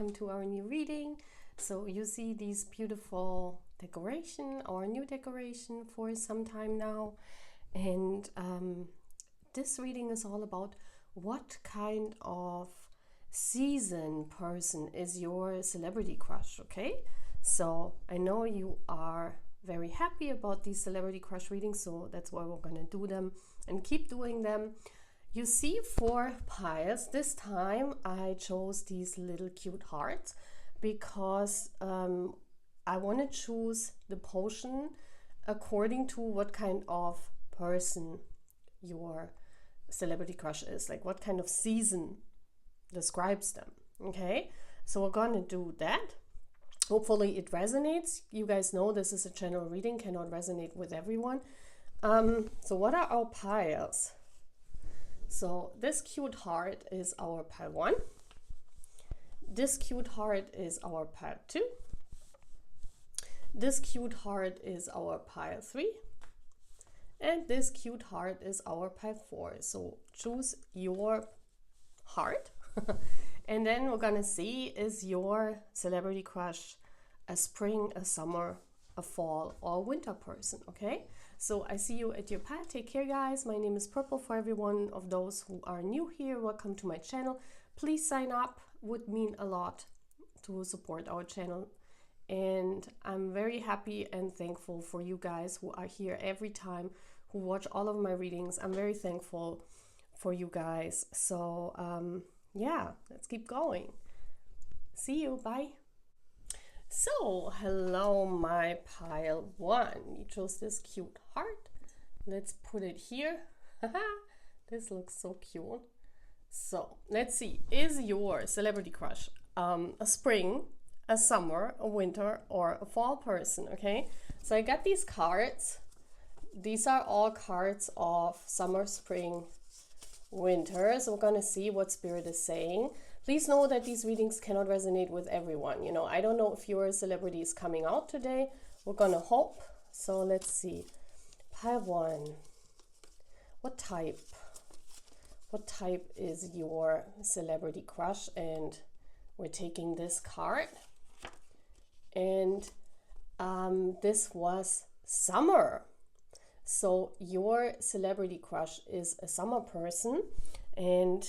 welcome to our new reading. So you see these beautiful decoration, our new decoration for some time now, and this reading is all about what kind of season person is your celebrity crush. Okay, so I know you are very happy about these celebrity crush readings, so that's why we're gonna do them and keep doing them. You see 4 piles. This time I chose these little cute hearts because I want to choose the potion according to what kind of person your celebrity crush is, like what kind of season describes them. Okay, so we're gonna do that. Hopefully it resonates. You guys know this is a general reading, cannot resonate with everyone. So what are our piles? So this cute heart is our pile 1. This cute heart is our pile 2. This cute heart is our pile 3. And this cute heart is our pile 4. So choose your heart. And then we're gonna see, is your celebrity crush a spring, a summer, a fall, or a winter person? Okay, so I see you at your pile. Take care, guys. My name is Purple. For everyone of those who are new here, welcome to my channel. Please sign up, would mean a lot to support our channel, and I'm very happy and thankful for you guys who are here every time, who watch all of my readings. I'm very thankful for you guys. So yeah, let's keep going. See you, bye. So hello, my pile 1. You chose this cute heart. Let's put it here. This looks so cute. So let's see, is your celebrity crush a spring, a summer, a winter, or a fall person? Okay, so I got these cards. These are all cards of summer, spring, winter. So we're gonna see what Spirit is saying. Please know that these readings cannot resonate with everyone. You know, I don't know if your celebrity is coming out today. We're gonna hope. So let's see. Pile 1. What type? What type is your celebrity crush? And we're taking this card. And this was summer. So your celebrity crush is a summer person. And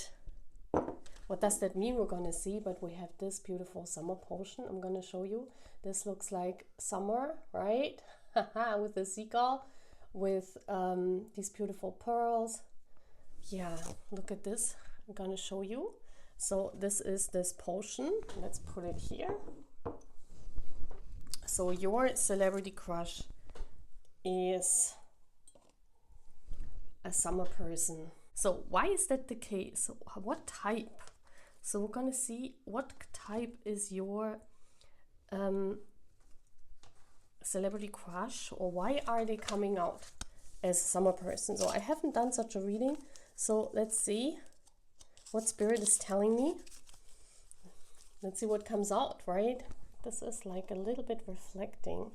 what does that mean? We're going to see, but we have this beautiful summer potion. I'm going to show you. This looks like summer, right? With the seagull, with these beautiful pearls. Yeah, look at this. I'm going to show you. So this is this potion. Let's put it here. So your celebrity crush is a summer person. So why is that the case? What type? So we're gonna see what type is your celebrity crush, or why are they coming out as a summer person? So I haven't done such a reading, so let's see what Spirit is telling me. Let's see what comes out, right? This is like a little bit reflecting.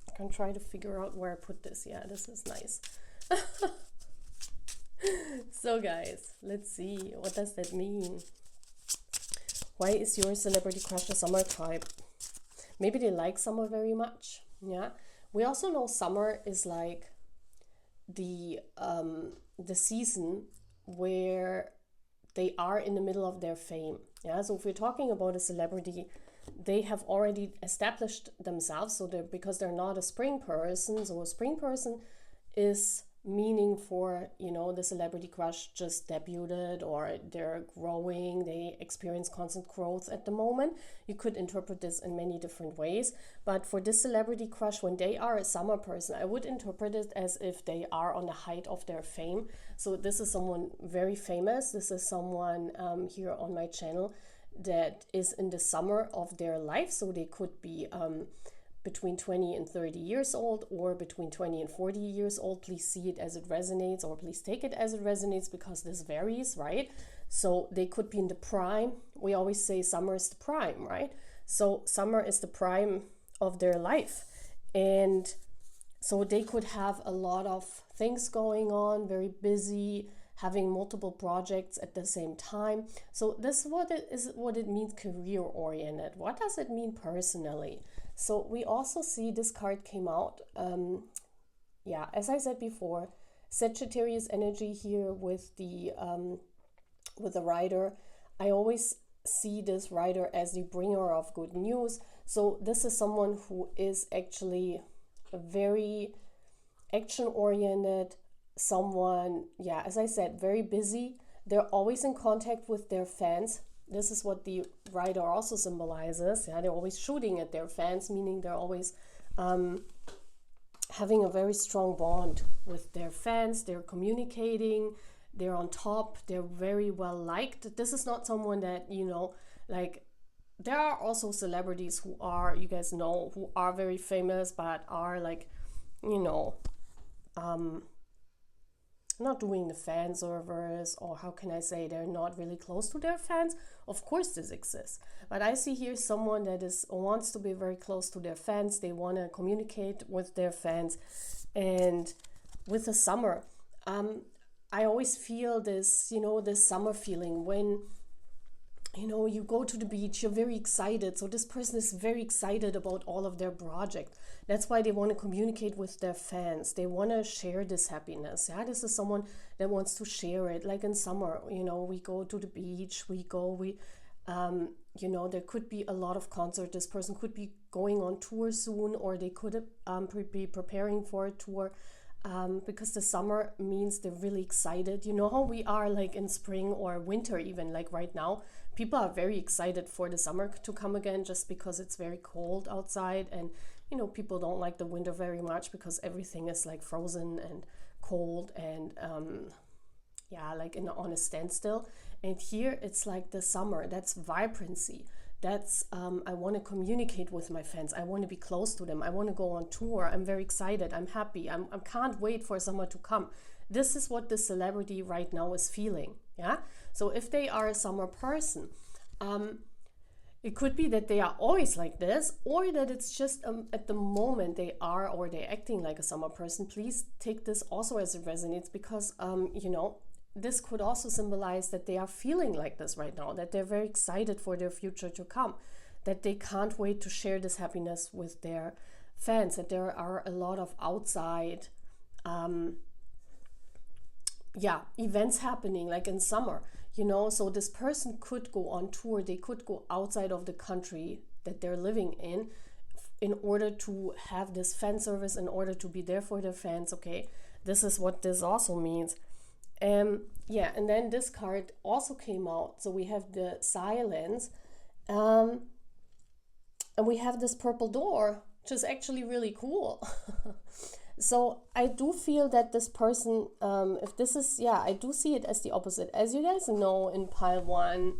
I can try to figure out where I put this. Yeah, this is nice. So guys, let's see, what does that mean? Why is your celebrity crush a summer type? Maybe they like summer very much. Yeah, we also know summer is like the season where they are in the middle of their fame. Yeah, so if we're talking about a celebrity, they have already established themselves, so because they're not a spring person. So a spring person is meaning for, you know, the celebrity crush just debuted, or they're growing, they experience constant growth at the moment. You could interpret this in many different ways, but for this celebrity crush, when they are a summer person, I would interpret it as if they are on the height of their fame. So this is someone very famous. This is someone here on my channel that is in the summer of their life. So they could be between 20 and 30 years old, or between 20 and 40 years old. Please see it as it resonates, or please take it as it resonates, because this varies, right? So they could be in the prime. We always say summer is the prime, right? So summer is the prime of their life. And So they could have a lot of things going on, very busy, having multiple projects at the same time. So this is what it means career oriented. What does it mean personally? So we also see this card came out. Yeah, as I said before, Sagittarius energy here with the rider. I always see this rider as the bringer of good news. So this is someone who is actually very action oriented, someone, yeah, as I said, very busy. They're always in contact with their fans. This is what the rider also symbolizes. Yeah, they're always shooting at their fans, meaning they're always having a very strong bond with their fans. They're communicating, they're on top, they're very well liked. This is not someone that, you know, like, there are also celebrities who are, you guys know, who are very famous but are like, you know, not doing the fan service, or how can I say, they're not really close to their fans. Of course this exists, but I see here someone that wants to be very close to their fans. They want to communicate with their fans. And with the summer, I always feel this, you know, this summer feeling when, you know, you go to the beach, you're very excited. So this person is very excited about all of their project. That's why they want to communicate with their fans. They want to share this happiness. Yeah, this is someone that wants to share it. Like in summer, you know, we go to the beach, you know, there could be a lot of concert. This person could be going on tour soon, or they could be preparing for a tour. Because the summer means they're really excited. You know how we are like in spring or winter, even like right now, people are very excited for the summer to come again, just because it's very cold outside. And, you know, people don't like the winter very much because everything is like frozen and cold and, yeah, like on a standstill. And here it's like the summer, that's vibrancy. That's, I want to communicate with my fans. I want to be close to them. I want to go on tour. I'm very excited. I'm happy. I can't wait for summer to come. This is what the celebrity right now is feeling. Yeah. So if they are a summer person, it could be that they are always like this, or that it's just at the moment they are, or they're acting like a summer person. Please take this also as it resonates, because, you know, this could also symbolize that they are feeling like this right now, that they're very excited for their future to come, that they can't wait to share this happiness with their fans, that there are a lot of outside events happening, like in summer, you know. So this person could go on tour, they could go outside of the country that they're living in order to have this fan service, in order to be there for their fans. Okay, this is what this also means. Yeah, and then this card also came out. So we have the silence, and we have this purple door, which is actually really cool. So I do feel that this person, if this is, yeah, I do see it as the opposite. As you guys know, in pile 1,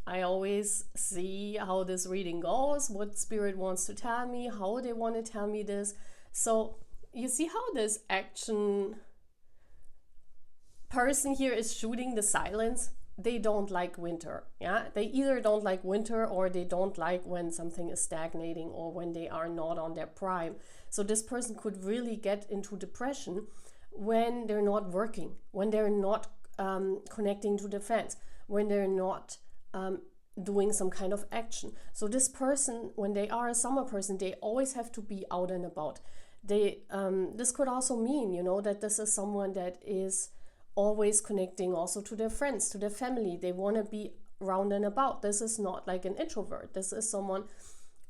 I always see how this reading goes, what spirit wants to tell me, how they want to tell me this. So you see how this action person here is shooting the silence. They don't like winter. Yeah, they either don't like winter, or they don't like when something is stagnating, or when they are not on their prime. So this person could really get into depression when they're not working, when they're not connecting to the fans, when they're not doing some kind of action. So this person, when they are a summer person, they always have to be out and about. They this could also mean, you know, that this is someone that is always connecting also to their friends, to their family. They want to be round and about. This is not like an introvert. This is someone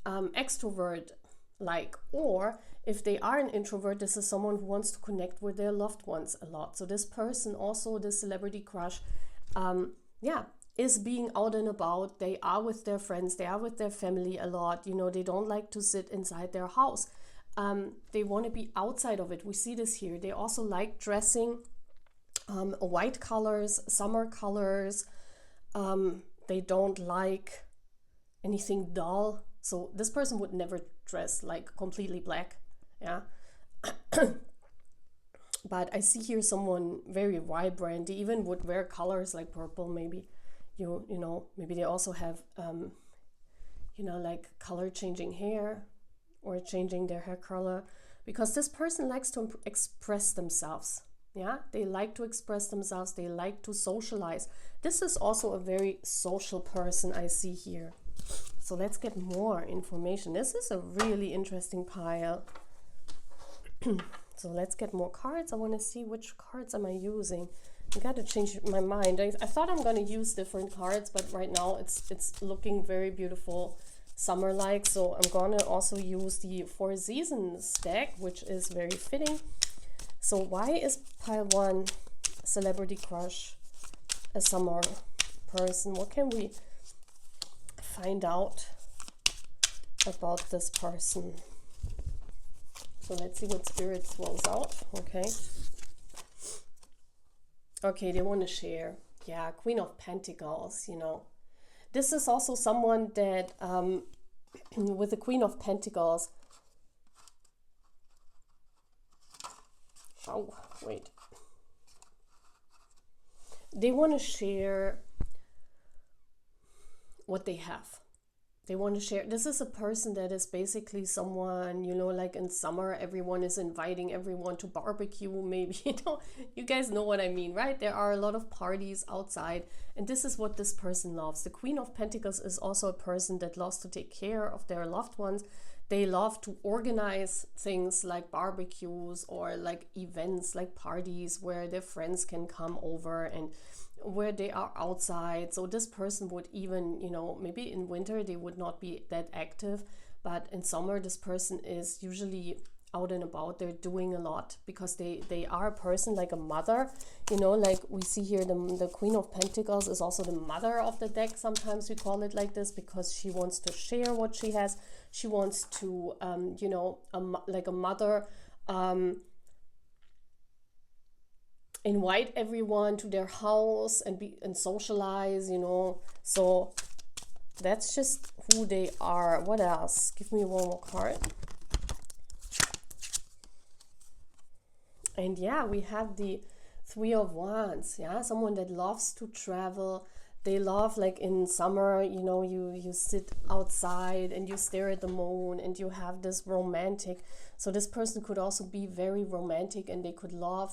extrovert like, or if they are an introvert, this is someone who wants to connect with their loved ones a lot. So this person also, this celebrity crush, is being out and about. They are with their friends, they are with their family a lot. You know, they don't like to sit inside their house. They want to be outside of it. We see this here. They also like dressing white colors, summer colors. They don't like anything dull. So this person would never dress like completely black. Yeah. But I see here someone very vibrant. They even would wear colors like purple, maybe. You know, maybe they also have like color changing hair, or changing their hair color, because this person likes to express themselves. Yeah, they like to express themselves, they like to socialize. This is also a very social person I see here. So let's get more information. This is a really interesting pile. So let's get more cards. I want to see which cards am I using. I got to change my mind. I thought I'm going to use different cards, but right now it's looking very beautiful, summer-like. So I'm going to also use the Four Seasons deck, which is very fitting. So why is pile 1 celebrity crush a summer person? What can we find out about this person? So let's see what Spirit throws out. Okay, they want to share. Yeah, Queen of Pentacles, you know. This is also someone that, with the Queen of Pentacles, oh, wait. They want to share what they have. They want to share. This is a person that is basically someone, you know, like in summer, everyone is inviting everyone to barbecue, maybe, you know, you guys know what I mean, right? There are a lot of parties outside, and this is what this person loves. The Queen of Pentacles is also a person that loves to take care of their loved ones. They love to organize things like barbecues or like events, like parties where their friends can come over and where they are outside. So this person would even, you know, maybe in winter they would not be that active, but in summer this person is usually out and about. They're doing a lot because they are a person like a mother, you know, like we see here the Queen of Pentacles is also the mother of the deck. Sometimes we call it like this because she wants to share what she has. She wants to you know, like a mother, invite everyone to their house and socialize, you know. So that's just who they are. What else? Give me one more card. And yeah, we have the Three of Wands. Yeah, someone that loves to travel. They love, like in summer, you know, you sit outside and you stare at the moon and you have this romantic. So this person could also be very romantic, and they could love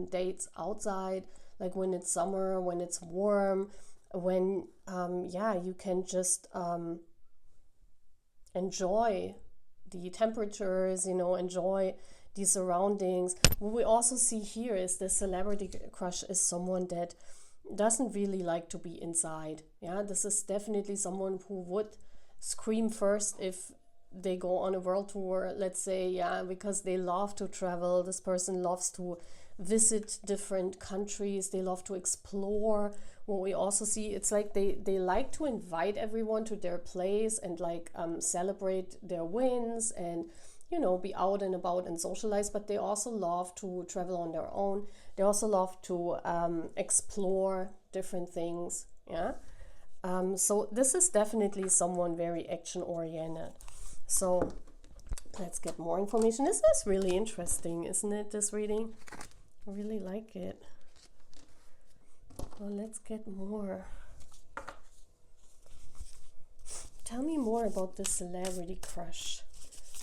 dates outside, like when it's summer, when it's warm, when yeah, you can just enjoy the temperatures, you know, enjoy the surroundings. What we also see here is the celebrity crush is someone that doesn't really like to be inside. Yeah, this is definitely someone who would scream first if they go on a world tour, let's say, yeah, because they love to travel. This person loves to visit different countries. They love to explore. What we also see, it's like they like to invite everyone to their place and like celebrate their wins and, you know, be out and about and socialize, but they also love to travel on their own. They also love to explore different things. Yeah. So this is definitely someone very action oriented. So let's get more information. This is really interesting, isn't it, this reading? I really like it. Well, let's get more. Tell me more about the celebrity crush.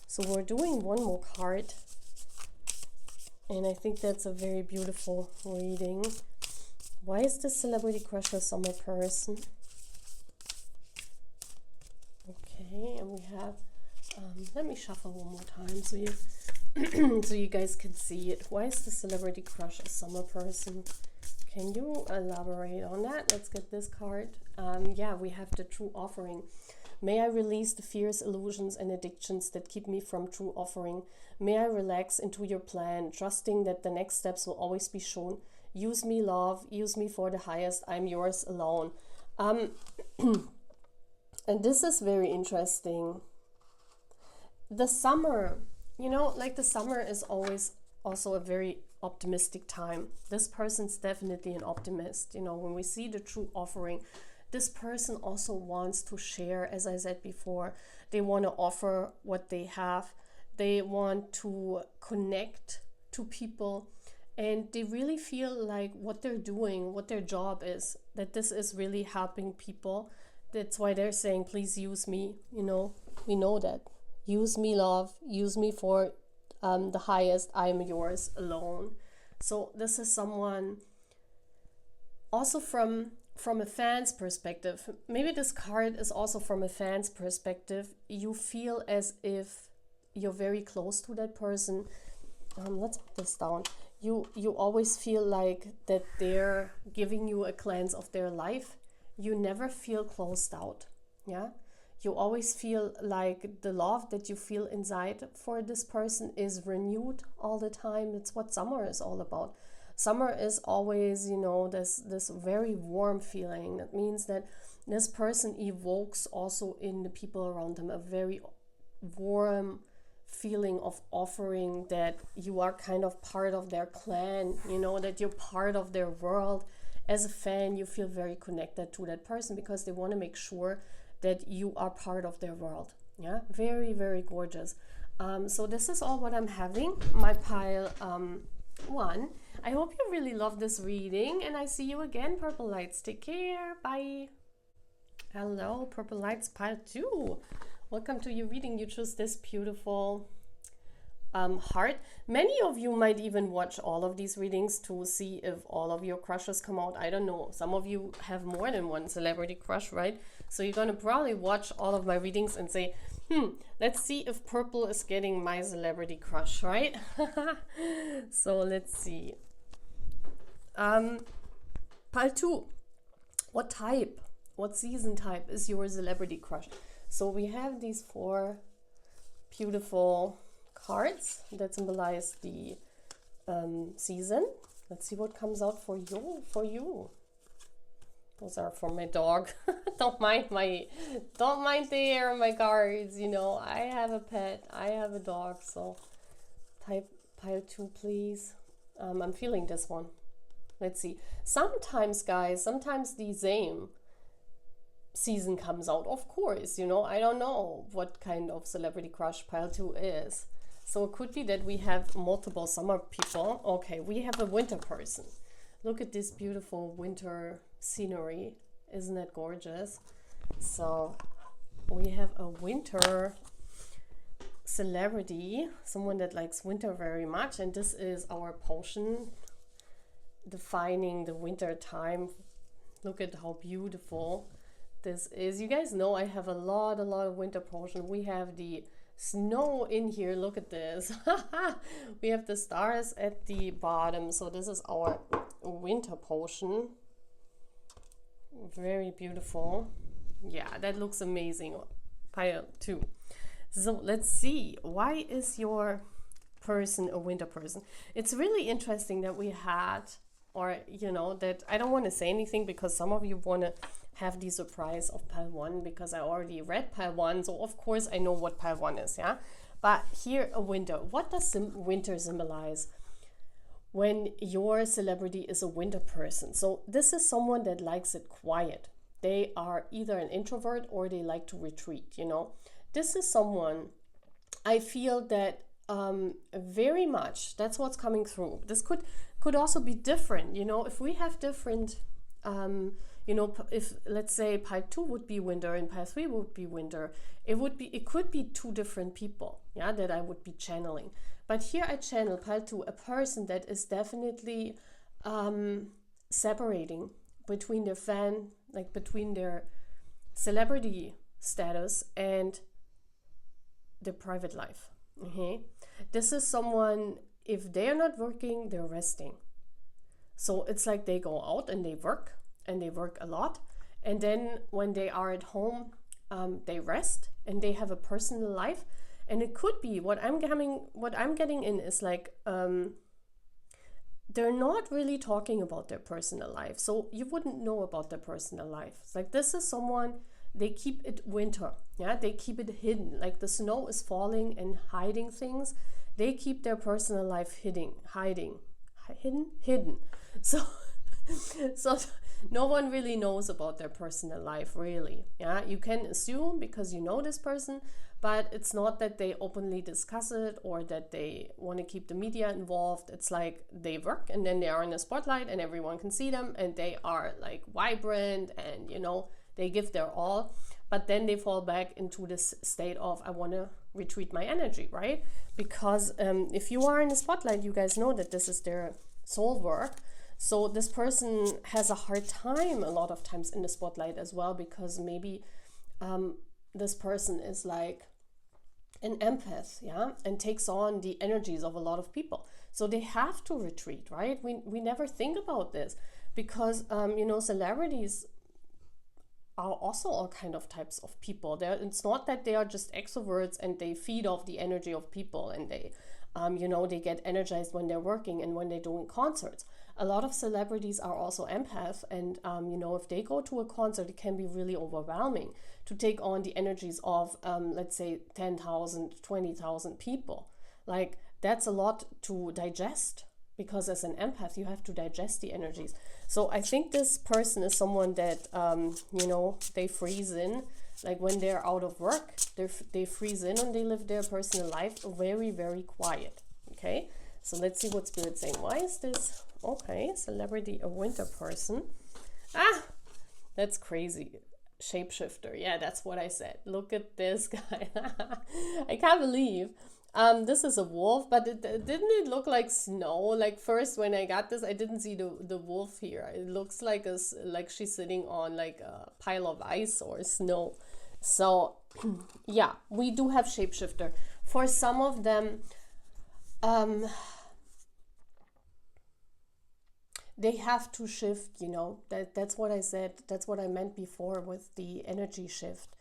So we're doing one more card, and I think that's a very beautiful reading. Why is the celebrity crush a summer person? Okay, and we have, let me shuffle one more time so you so you guys can see it. Why is the celebrity crush a summer person? Can you elaborate on that? Let's get this card. Yeah, we have the true offering. May I release the fears, illusions, and addictions that keep me from true offering. May I relax into your plan, trusting that the next steps will always be shown. Use me, love. Use me for the highest. I'm yours alone. And this is very interesting. The summer, you know, like the summer is always also a very optimistic time. This person's definitely an optimist. You know, when we see the true offering, this person also wants to share, as I said before. They want to offer what they have. They want to connect to people. And they really feel like what they're doing, what their job is, that this is really helping people. That's why they're saying, please use me. You know, we know that. Use me, love. Use me for the highest, I am yours alone. So this is someone also from a fan's perspective. Maybe this card is also from a fan's perspective. You feel as if you're very close to that person. Let's put this down. You always feel like that they're giving you a glance of their life. You never feel closed out. Yeah, you always feel like the love that you feel inside for this person is renewed all the time. It's what summer is all about. Summer is always, you know, this very warm feeling. That means that this person evokes also in the people around them a very warm feeling of offering, that you are kind of part of their clan, you know, that you're part of their world. As a fan, you feel very connected to that person because they want to make sure that you are part of their world. Yeah, very, very gorgeous. So this is all what I'm having, my pile 1. I hope you really love this reading, and I see you again, Purple Lights. Take care. Bye. Hello, Purple Lights, pile 2. Welcome to your reading. You chose this beautiful heart. Many of you might even watch all of these readings to see if all of your crushes come out. I don't know. Some of you have more than one celebrity crush, right? So you're going to probably watch all of my readings and say, let's see if purple is getting my celebrity crush, right? So let's see. Pile 2. What type, what season type is your celebrity crush? So we have these 4 beautiful cards that symbolize the season. Let's see what comes out for you. Those are for my dog. Don't mind there my cards, you know. I have a pet, I have a dog, so type pile 2, please. I'm feeling this one. Let's see. Sometimes, guys, the same season comes out, of course, you know. I don't know what kind of celebrity crush pile 2 is. So it could be that we have multiple summer people. Okay, we have a winter person. Look at this beautiful winter scenery. Isn't that gorgeous? So we have a winter celebrity, someone that likes winter very much, and this is our potion defining the winter time. Look at how beautiful this is. You guys know I have a lot of winter potion. We have the snow in here. Look at this. We have the stars at the bottom. So this is our winter potion. Very beautiful. Yeah, that looks amazing. Pile 2. So let's see. Why is your person a winter person? It's really interesting that we had, or you know, that I don't want to say anything because some of you want to have the surprise of pile 1 because I already read pile 1, so of course I know what pile 1 is, yeah. But here, a winter. What does winter symbolize when your celebrity is a winter person? So this is someone that likes it quiet. They are either an introvert or they like to retreat, you know. This is someone, I feel that very much, that's what's coming through. This could also be different, you know, if we have different, you know, if let's say pile 2 would be winter and pile 3 would be winter, it could be 2 different people, yeah, that I would be channeling. But here I channel pile 2, a person that is definitely separating between their fan, like between their celebrity status and their private life. Okay, this is someone, if they are not working, they're resting. So it's like they go out and they work a lot, and then when they are at home, they rest and they have a personal life. And it could be what I'm getting in is like they're not really talking about their personal life, so you wouldn't know about their personal life. It's like this is someone, they keep it winter, yeah, they keep it hidden, like the snow is falling and hiding things. They keep their personal life hidden. So no one really knows about their personal life, really. Yeah, you can assume because you know this person, but it's not that they openly discuss it or that they want to keep the media involved. It's like they work and then they are in the spotlight and everyone can see them and they are like vibrant and, you know, they give their all, but then they fall back into this state of, I want to retreat my energy, right? Because if you are in the spotlight, you guys know that this is their soul work. So this person has a hard time a lot of times in the spotlight as well, because maybe this person is like an empath, yeah, and takes on the energies of a lot of people. So they have to retreat, right? We never think about this because, you know, celebrities are also all kind of types of people. It's not that they are just extroverts and they feed off the energy of people and they, you know, they get energized when they're working and when they're doing concerts. A lot of celebrities are also empath, and you know, if they go to a concert, it can be really overwhelming to take on the energies of, let's say, 10,000, 20,000 people. Like, that's a lot to digest, because as an empath, you have to digest the energies. So I think this person is someone that, you know, they freeze in. Like when they're out of work, they freeze in and they live their personal life very, very quiet. Okay, so let's see what Spirit's saying. Why is this? Okay, celebrity, a winter person. Ah, that's crazy. Shapeshifter. Yeah, that's what I said. Look at this guy. I can't believe. This is a wolf, but didn't it look like snow? Like first when I got this, I didn't see the wolf here. It looks like she's sitting on like a pile of ice or snow. So yeah, we do have shapeshifter. For some of them, they have to shift, you know, that's what I said. That's what I meant before with the energy shift.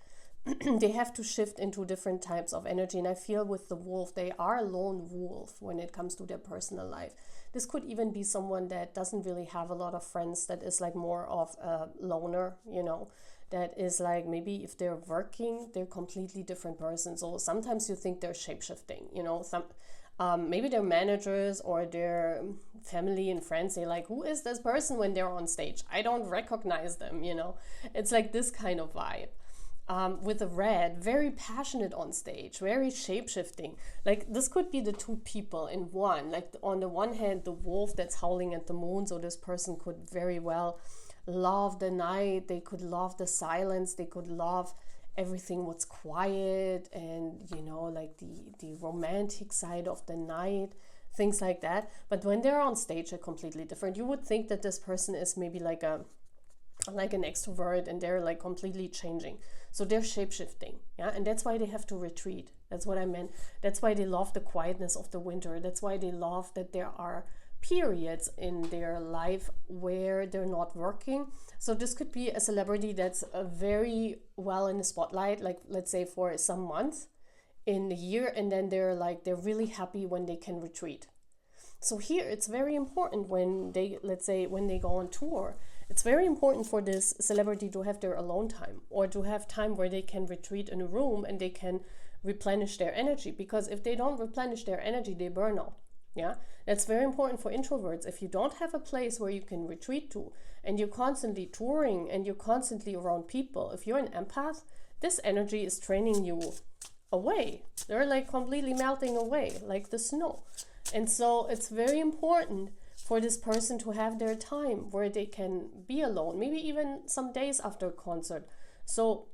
They have to shift into different types of energy. And I feel with the wolf, they are a lone wolf when it comes to their personal life. This could even be someone that doesn't really have a lot of friends, that is like more of a loner, you know, that is like, maybe if they're working, they're completely different person. So sometimes you think they're shape-shifting, you know, maybe they're managers or their family and friends say like, who is this person when they're on stage? I don't recognize them, you know. It's like this kind of vibe. With a red, very passionate on stage, very shape-shifting. Like this could be the two people in one. Like on the one hand, the wolf that's howling at the moon. So this person could very well love the night. They could love the silence. They could love everything what's quiet and, you know, like the romantic side of the night, things like that. But when they're on stage, they're completely different. You would think that this person is maybe like an extrovert, and they're like completely changing. So they're shape-shifting, yeah, and that's why they have to retreat. That's what I meant. That's why they love the quietness of the winter. That's why they love that there are periods in their life where they're not working. So this could be a celebrity that's very well in the spotlight, like let's say for some month in the year, and then they're really happy when they can retreat. So here it's very important when they, let's say when they go on tour, it's very important for this celebrity to have their alone time, or to have time where they can retreat in a room and they can replenish their energy. Because if they don't replenish their energy, they burn out. Yeah, that's very important for introverts. If you don't have a place where you can retreat to, and you're constantly touring and you're constantly around people, if you're an empath, this energy is draining you away. They're like completely melting away like the snow. And so it's very important for this person to have their time where they can be alone, maybe even some days after a concert. So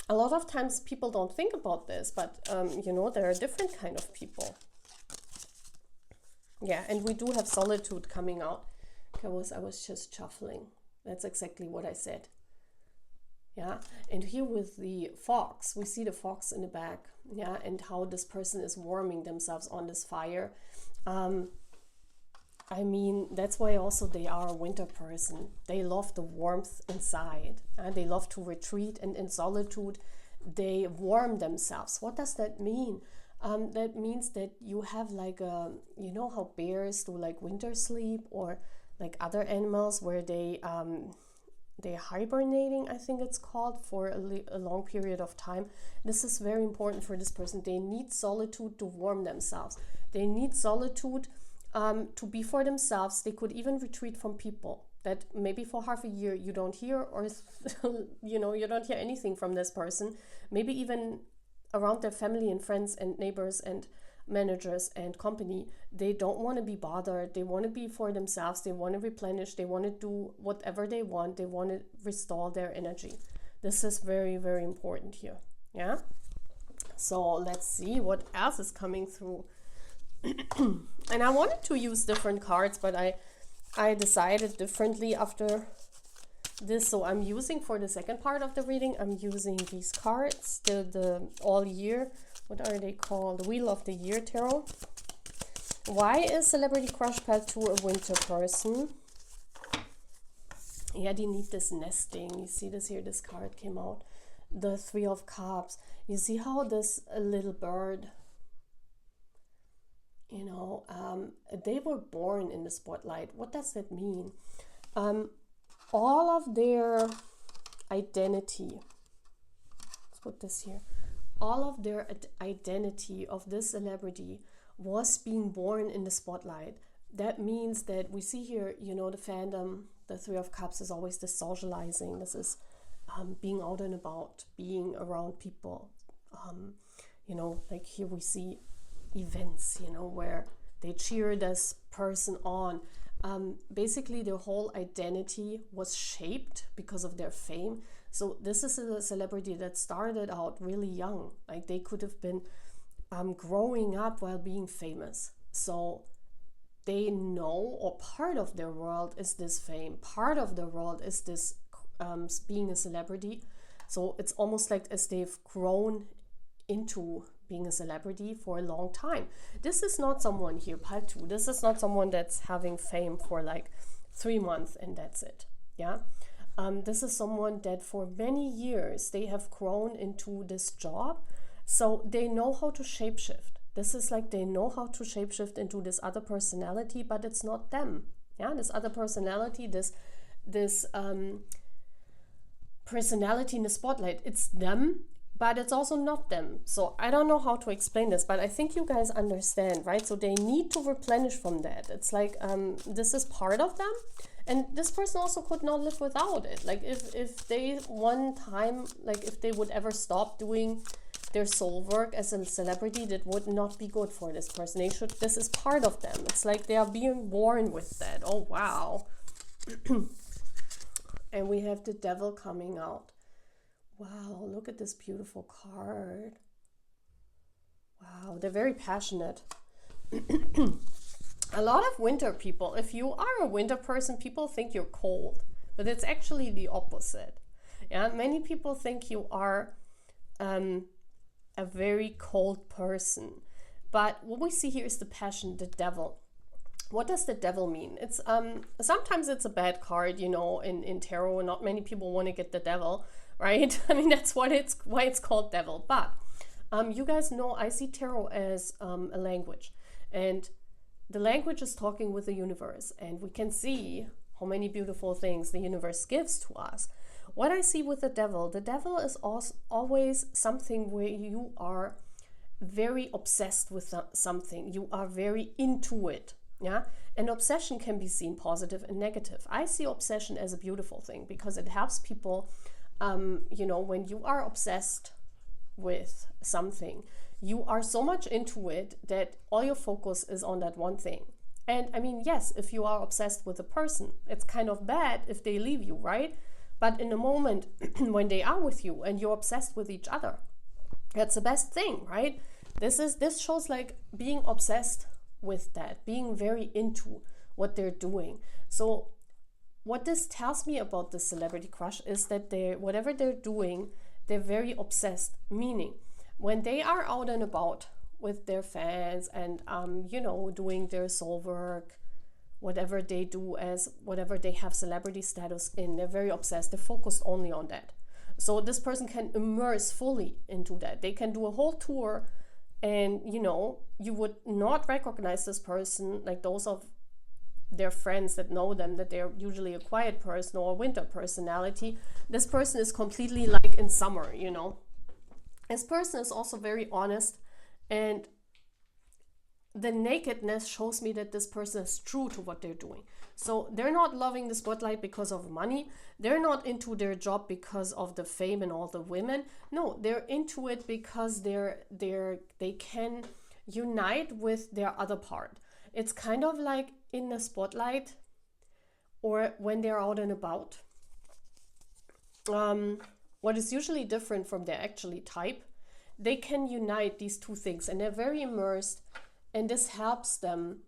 a lot of times people don't think about this, but you know, there are different kind of people. Yeah, and we do have solitude coming out. I was just shuffling. That's exactly what I said. Yeah, and here with the fox, we see the fox in the back. Yeah, and how this person is warming themselves on this fire. I mean, that's why also they are a winter person. They love the warmth inside. They love to retreat, and in solitude, they warm themselves. What does that mean? That means that you have like a, you know how bears do like winter sleep, or like other animals where they're hibernating, I think it's called, for a long period of time. This is very important for this person. They need solitude to warm themselves. They need solitude to be for themselves. They could even retreat from people that maybe for half a year you don't hear, or you know, you don't hear anything from this person. Maybe even around their family and friends and neighbors and managers and company. They don't want to be bothered. They want to be for themselves. They want to replenish. They want to do whatever they want. They want to restore their energy. This is very, very important here. Yeah. So let's see what else is coming through. And I wanted to use different cards, but I decided differently after this. So I'm using, for the second part of the reading, I'm using these cards, the all year, what are they called? The Wheel of the Year Tarot. Why is Celebrity Crush Pile 2 a winter person? Yeah, they need this nesting. You see this here, this card came out. The Three of Cups. You see how this little bird, you know, they were born in the spotlight. What does that mean? All of their identity, let's put this here, all of their identity of this celebrity was being born in the spotlight. That means that we see here, you know, the fandom, the Three of Cups is always this socializing. This is being out and about, being around people. You know, like here we see events, you know, where they cheer this person on. Basically their whole identity was shaped because of their fame. So this is a celebrity that started out really young. Like they could have been growing up while being famous. So they know, or part of their world is this fame, part of their world is this being a celebrity. So it's almost like as they've grown into being a celebrity for a long time. This is not someone here, pile 2, this is not someone that's having fame for like 3 months and that's it. Yeah, this is someone that for many years they have grown into this job, so they know how to shapeshift. This is like they know how to shapeshift into this other personality, but it's not them. Yeah, this other personality, this personality in the spotlight, it's them, but it's also not them. So I don't know how to explain this, but I think you guys understand, right? So they need to replenish from that. It's like this is part of them, and this person also could not live without it. Like if they one time, like if they would ever stop doing their soul work as a celebrity, that would not be good for this person. They should, this is part of them. It's like they are being born with that. Oh wow. And we have the Devil coming out. Wow, look at this beautiful card. Wow, they're very passionate. A lot of winter people, if you are a winter person, people think you're cold, but it's actually the opposite. Yeah, many people think you are a very cold person. But what we see here is the passion, the devil. What does the devil mean? It's sometimes it's a bad card, you know, in tarot, and not many people want to get the devil, right? I mean, that's why it's called devil. But you guys know I see tarot as a language, and the language is talking with the universe, and we can see how many beautiful things the universe gives to us. What I see with the devil is also always something where you are very obsessed with something. You are very into it. Yeah, and obsession can be seen positive and negative. I see obsession as a beautiful thing because it helps people. You know, when you are obsessed with something, you are so much into it that all your focus is on that one thing. And I mean, yes, if you are obsessed with a person, it's kind of bad if they leave you, right? But in the moment when they are with you and you're obsessed with each other, that's the best thing, right? This shows like being obsessed with that, being very into what they're doing. So what this tells me about the celebrity crush is that whatever they're doing, they're very obsessed. Meaning, when they are out and about with their fans and you know, doing their soul work, whatever they do, as whatever they have celebrity status in, they're very obsessed. They're focused only on that. So this person can immerse fully into that. They can do a whole tour, and you know, you would not recognize this person, like those of their friends that know them, that they're usually a quiet person or a winter personality. This person is completely like in summer, you know. This person is also very honest, and the nakedness shows me that this person is true to what they're doing. So they're not loving the spotlight because of money. They're not into their job because of the fame and all the women. No, they're into it because they can unite with their other part. It's kind of like in the spotlight or when they're out and about. What is usually different from their actually type, they can unite these two things, and they're very immersed, and this helps them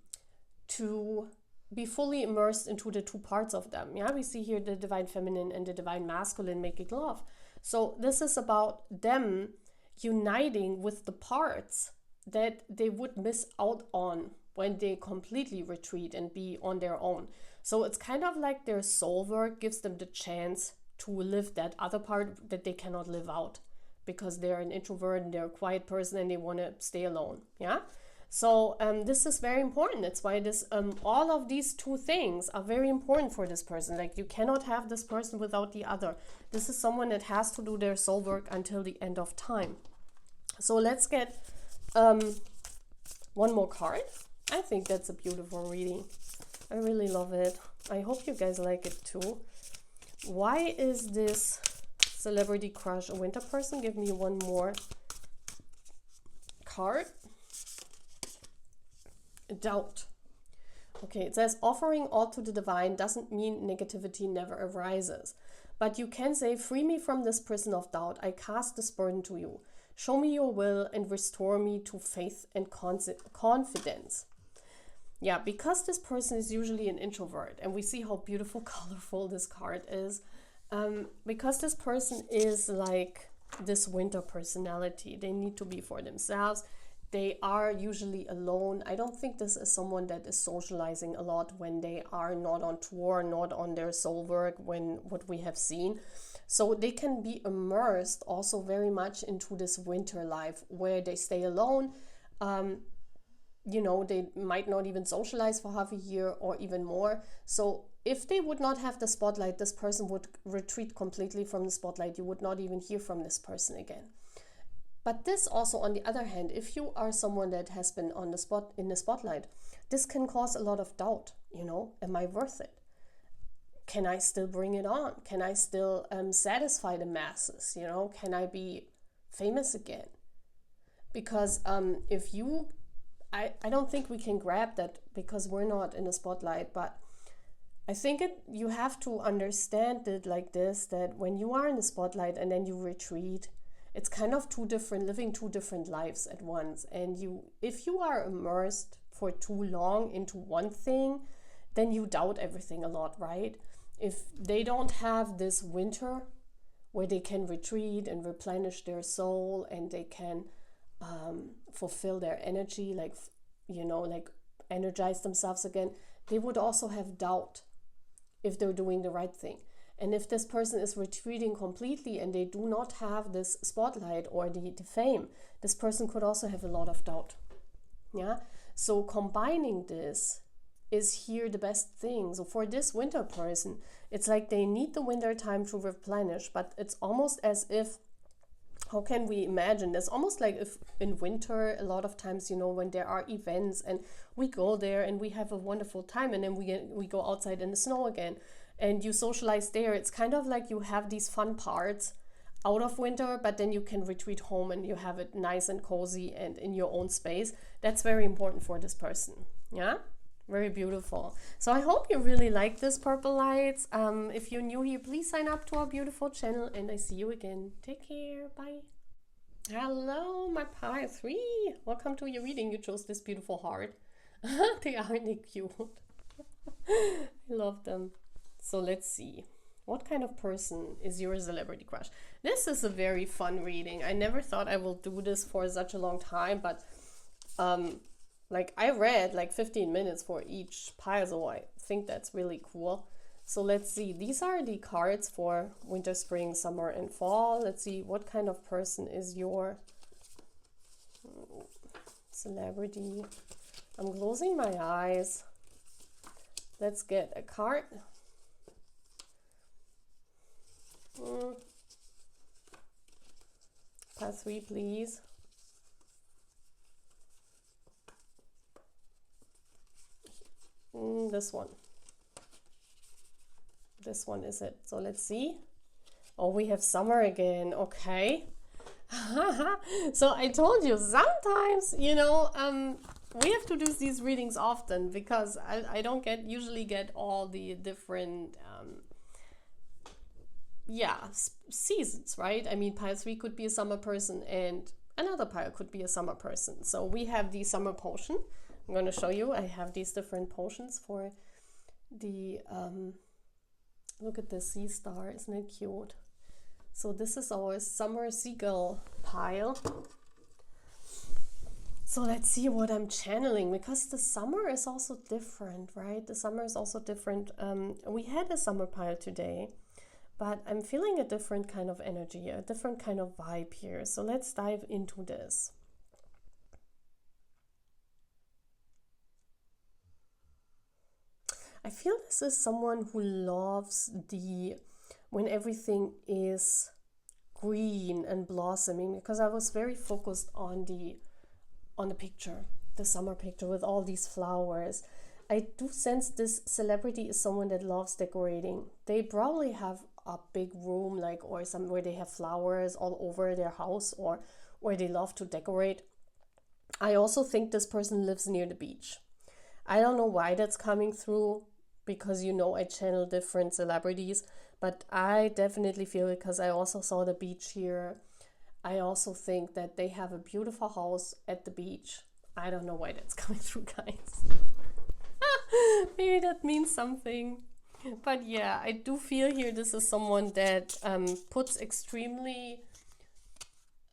to be fully immersed into the two parts of them. Yeah, we see here the divine feminine and the divine masculine making love. So this is about them uniting with the parts that they would miss out on when they completely retreat and be on their own. So it's kind of like their soul work gives them the chance to live that other part that they cannot live out, because they're an introvert and they're a quiet person and they want to stay alone. Yeah. So this is very important. That's why this all of these two things are very important for this person. Like, you cannot have this person without the other. This is someone that has to do their soul work until the end of time. So let's get one more card. I think that's a beautiful reading. I really love it. I hope you guys like it too. Why is this celebrity crush a winter person? Give me one more card. Doubt. Okay, it says offering all to the divine doesn't mean negativity never arises. But you can say, free me from this prison of doubt. I cast this burden to you. Show me your will and restore me to faith and confidence. Yeah, because this person is usually an introvert, and we see how beautiful, colorful this card is. Because this person is like this winter personality, they need to be for themselves. They are usually alone. I don't think this is someone that is socializing a lot when they are not on tour, not on their soul work, what we have seen. So they can be immersed also very much into this winter life where they stay alone. You know, they might not even socialize for half a year or even more. So if they would not have the spotlight, this person would retreat completely from the spotlight. You would not even hear from this person again. But this also, on the other hand, if you are someone that has been on the spot in the spotlight, this can cause a lot of doubt. You know, am I worth it? Can I still bring it on? Can I still satisfy the masses? You know, can I be famous again? Because if you, I don't think we can grab that because we're not in the spotlight, but I think you have to understand it like this, that when you are in the spotlight and then you retreat, it's kind of living two different lives at once. And if you are immersed for too long into one thing, then you doubt everything a lot, right? If they don't have this winter where they can retreat and replenish their soul, and they can fulfill their energy, like, you know, like energize themselves again, they would also have doubt if they're doing the right thing. And if this person is retreating completely and they do not have this spotlight or the fame, this person could also have a lot of doubt. Yeah. So combining this is here the best thing. So for this winter person, it's like they need the winter time to replenish, but it's almost as if, how can we imagine? It's almost like if in winter, a lot of times, you know, when there are events and we go there and we have a wonderful time, and then we go outside in the snow again and you socialize there. It's kind of like you have these fun parts out of winter, but then you can retreat home and you have it nice and cozy and in your own space. That's very important for this person. Yeah. Very beautiful. So I hope you really like this, Purple Lights. If you're new here, please sign up to our beautiful channel, and I see you again. Take care. Bye. Hello, my Pile 3. Welcome to your reading. You chose this beautiful heart. Aren't they cute? I love them. So let's see. What kind of person is your celebrity crush? This is a very fun reading. I never thought I will do this for such a long time, but like I read like 15 minutes for each pile, so I think that's really cool. So let's see. These are the cards for winter, spring, summer, and fall. Let's see what kind of person is your celebrity. I'm closing my eyes. Let's get a card. Pile 3, please. This one. This one is it. So let's see. Oh, we have summer again. Okay. So I told you, sometimes, you know, we have to do these readings often because I don't usually get all the different seasons, right? I mean, Pile 3 could be a summer person and another pile could be a summer person. So we have the summer potion. I'm going to show you. I have these different potions for the, look at this sea star, isn't it cute? So this is our summer seagull pile. So let's see what I'm channeling, because the summer is also different, right? The summer is also different. We had a summer pile today, but I'm feeling a different kind of energy, a different kind of vibe here. So let's dive into this. I feel this is someone who loves when everything is green and blossoming, because I was very focused on the picture, the summer picture with all these flowers. I do sense this celebrity is someone that loves decorating. They probably have a big room, like, or somewhere they have flowers all over their house, or where they love to decorate. I also think this person lives near the beach. I don't know why that's coming through, because I channel different celebrities, but I definitely feel it because I also saw the beach here. I also think that they have a beautiful house at the beach. I don't know why that's coming through, guys. Maybe that means something. But yeah, I do feel here this is someone that puts extremely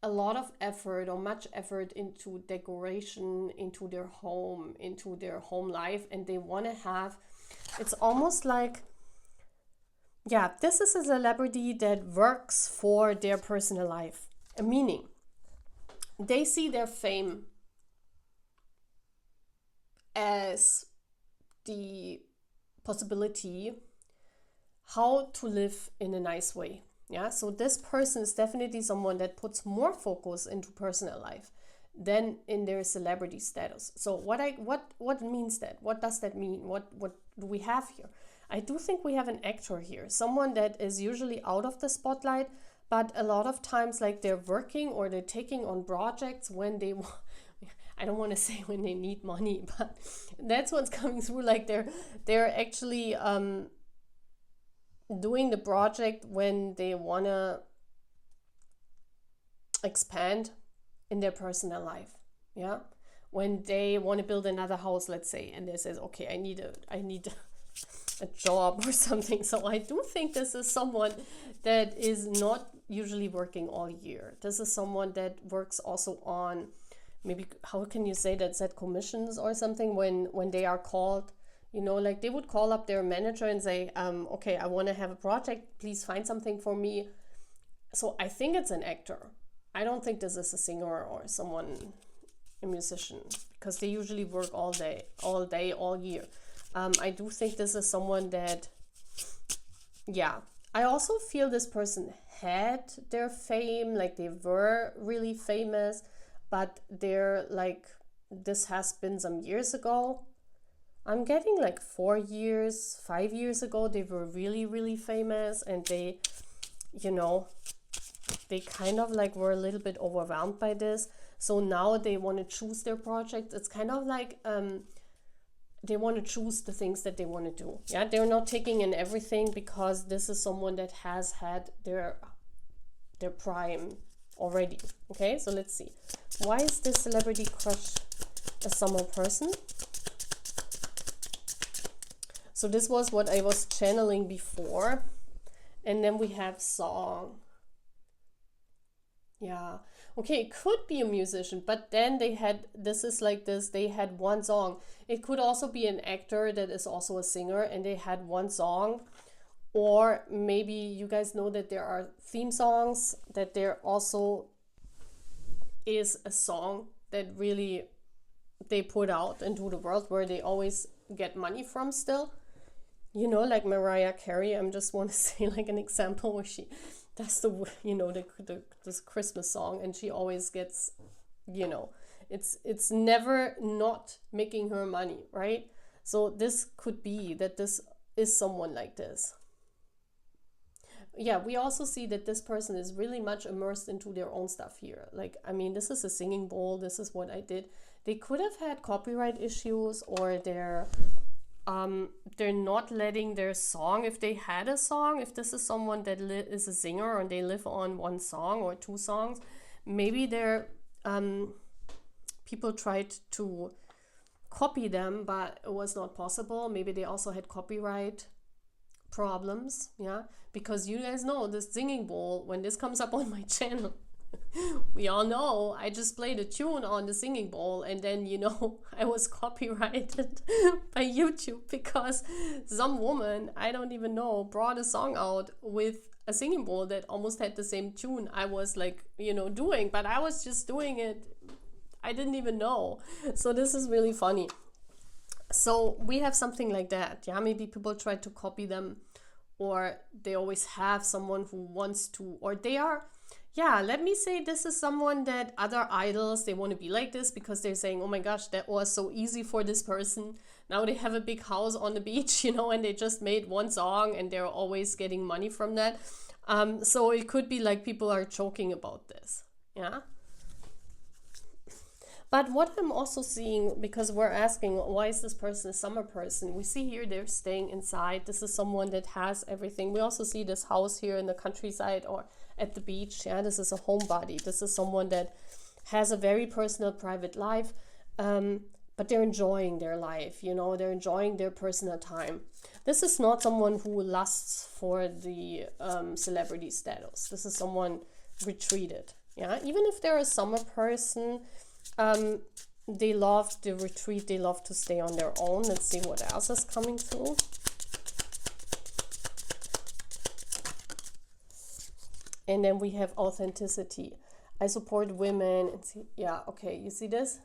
a lot of effort, or much effort, into decoration, into their home life, and they want to have, it's almost like, yeah, this is a celebrity that works for their personal life. Meaning, they see their fame as the possibility how to live in a nice way. Yeah, so this person is definitely someone that puts more focus into personal life than in their celebrity status. So what means that? What does that mean? What do we have here? I do think we have an actor here, someone that is usually out of the spotlight, but a lot of times, like, they're working or they're taking on projects when they, I don't want to say when they need money, but that's what's coming through. Like, they're actually doing the project when they want to expand in their personal life. Yeah, when they want to build another house, let's say, and they says, okay, I need a job or something. So I do think this is someone that is not usually working all year. This is someone that works also on, maybe, how can you say that, set commissions or something, when they are called, like they would call up their manager and say, okay, I want to have a project, please find something for me. So I think it's an actor. I don't think this is a singer or someone, a musician, because they usually work all day, all year. I do think this is someone that, yeah, I also feel this person had their fame, like they were really famous, but they're like, this has been some years ago. I'm getting like 5 years ago, they were really, really famous, and they kind of like were a little bit overwhelmed by this. So now they want to choose their project. It's kind of like, they want to choose the things that they want to do. Yeah, they're not taking in everything, because this is someone that has had their prime already. Okay, so let's see. Why is this celebrity crush a summer person? So this was what I was channeling before. And then we have song. Yeah. Okay, it could be a musician, but then they had one song. It could also be an actor that is also a singer, and they had one song. Or maybe you guys know that there are theme songs, that there also is a song that really they put out into the world, where they always get money from still. Like Mariah Carey, I just want to say like an example where she does this Christmas song, and she always gets, it's never not making her money, right? So this could be that this is someone like this. Yeah, we also see that this person is really much immersed into their own stuff here. Like, I mean, this is a singing bowl. This is what I did. They could have had copyright issues, or they're not letting their song, if they had a song, if this is someone that is a singer and they live on one song or two songs, maybe they're people tried to copy them, but it was not possible. Maybe they also had copyright problems, yeah, because you guys know this singing bowl, when this comes up on my channel, we all know I just played a tune on the singing bowl, and then, you know, I was copyrighted by YouTube because some woman, I don't even know, brought a song out with a singing bowl that almost had the same tune I was, like, you know, doing, but I was just doing it, I didn't even know. So this is really funny. So we have something like that, yeah. Maybe people try to copy them, or they always have someone who wants to, or they are, yeah, let me say this is someone that other idols, they want to be like this because they're saying, oh my gosh, that was so easy for this person. Now they have a big house on the beach, you know, and they just made one song and they're always getting money from that. So it could be like people are joking about this, yeah. But what I'm also seeing, because we're asking, why is this person a summer person? We see here they're staying inside. This is someone that has everything. We also see this house here in the countryside or at the beach. Yeah, this is a homebody. This is someone that has a very personal, private life, but they're enjoying their life. You know, they're enjoying their personal time. This is not someone who lusts for the celebrity status. This is someone retreated. Yeah, even if they're a summer person, they love the retreat, they love to stay on their own. Let's see what else is coming through. And then we have authenticity. I support women. And see, yeah, okay, you see this?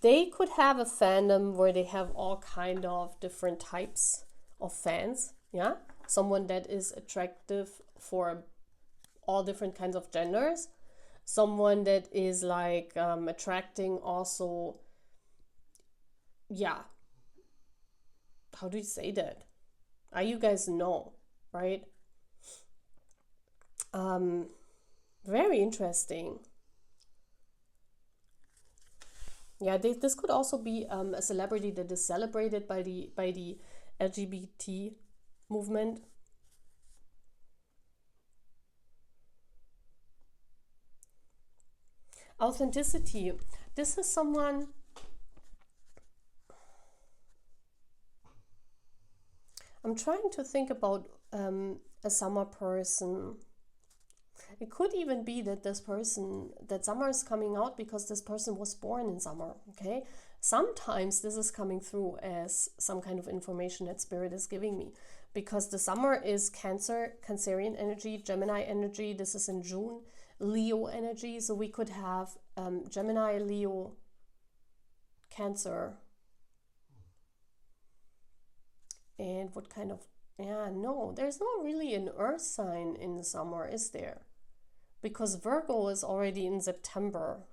They could have a fandom where they have all kind of different types of fans, yeah? Someone that is attractive for all different kinds of genders, someone that is like attracting also, yeah, how do you say that? You guys know, right? Very interesting. Yeah, this could also be a celebrity that is celebrated by the LGBT movement. Authenticity. This is someone, I'm trying to think about a summer person. It could even be that this person, that summer is coming out because this person was born in summer, okay? Sometimes this is coming through as some kind of information that Spirit is giving me, because the summer is Cancerian energy, Gemini energy. This is in June. Leo energy, so we could have Gemini, Leo, Cancer, and what kind of, yeah, no, there's not really an earth sign in the summer, is there? Because Virgo is already in September,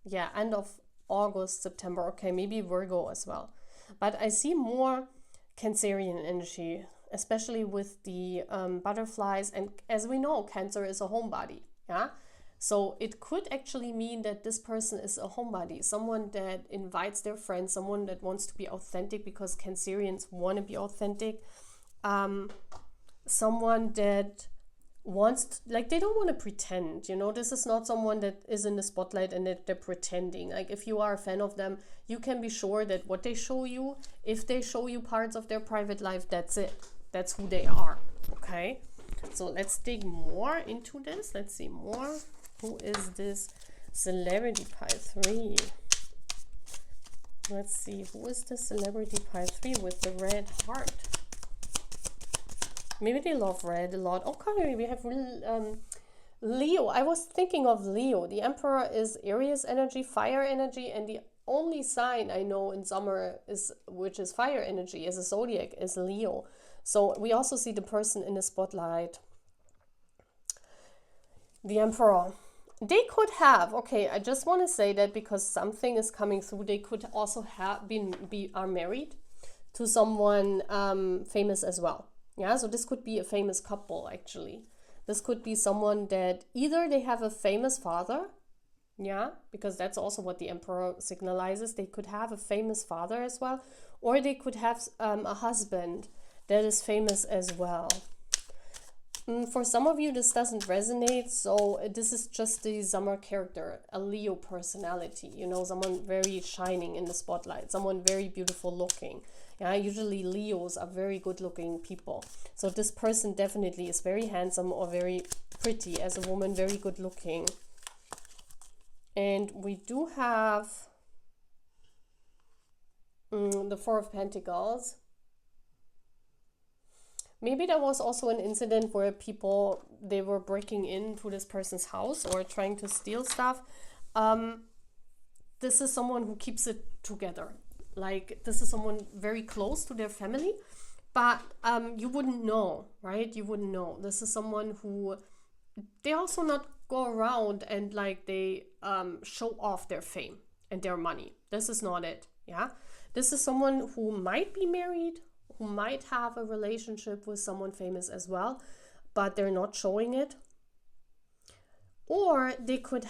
yeah, end of August, September, okay, maybe Virgo as well, but I see more Cancerian energy, especially with the butterflies, and as we know, Cancer is a homebody, yeah. So it could actually mean that this person is a homebody, someone that invites their friends, someone that wants to be authentic, because Cancerians want to be authentic. Someone that wants to, like, they don't want to pretend, you know. This is not someone that is in the spotlight and that they're pretending. Like, if you are a fan of them, you can be sure that what they show you, if they show you parts of their private life, that's it. That's who they are, okay? So let's dig more into this. Let's see more. Who is this celebrity pile 3? Let's see, who is the celebrity pile 3 with the red heart? Maybe they love red a lot. Okay, we have Leo. I was thinking of Leo. The Emperor is Aries energy, fire energy, and the only sign I know in summer is, which is fire energy as a zodiac, is Leo. So we also see the person in the spotlight. The Emperor. They could have, okay, I just want to say that because something is coming through, they could also have are married to someone famous as well. Yeah, so this could be a famous couple, actually. This could be someone that either they have a famous father, yeah, because that's also what the Emperor signalizes. They could have a famous father as well, or they could have a husband that is famous as well. For some of you, this doesn't resonate, so this is just the summer character, a Leo personality, you know, someone very shining in the spotlight, someone very beautiful looking. Yeah, usually Leos are very good looking people. So this person definitely is very handsome or very pretty as a woman, very good looking. And we do have the Four of Pentacles. Maybe there was also an incident where people, they were breaking into this person's house or trying to steal stuff. This is someone who keeps it together. Like, this is someone very close to their family, but you wouldn't know, right? You wouldn't know. This is someone who, they also not go around and like they show off their fame and their money. This is not it, yeah? This is someone who might be married, who might have a relationship with someone famous as well, but they're not showing it. Or they could